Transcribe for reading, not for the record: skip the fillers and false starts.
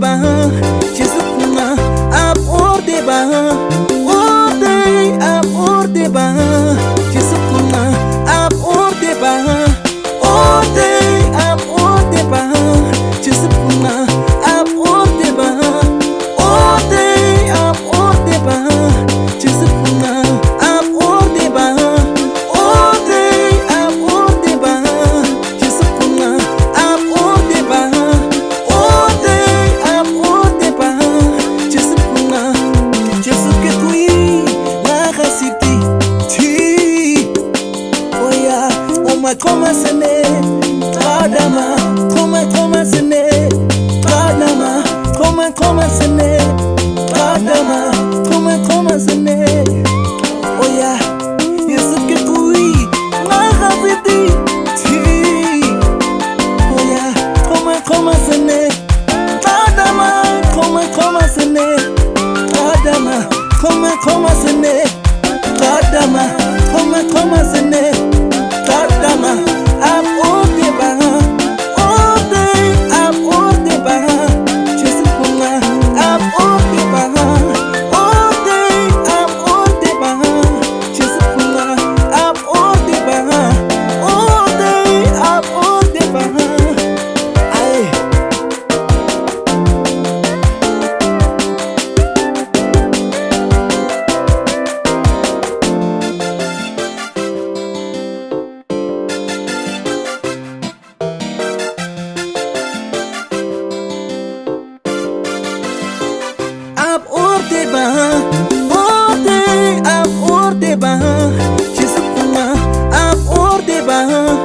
bah, Jesukna, ab orde bah, orde, ab orde bah, Jesukna, ab orde bah, orde, ab orde bah, Jesukna, ab orde bah, orde, ab orde bah, Jesukna, ab orde bah, orde, ab orde bah, Jesukna, ab orde bah, orde, ab orde bah, Jesukna, Jesuke kui na rasiti ti, oya, oma koma sene, kadama, koma sene, kadama, koma sene, kadama, koma sene, oya, Jesuke kui na rasiti ti, oya, koma sene, kadama, koma sene, kadama, koma sene, kadama, koma sene, kadama, ab orde bah, orde, ab orde bah, Jesukna, ab orde bah, orde, ab orde bah, Jesukna, ab orde bah, orde, ab orde bah, ay. Ab orde bah, orde, ab orde bah, Jesukna, ab orde bah.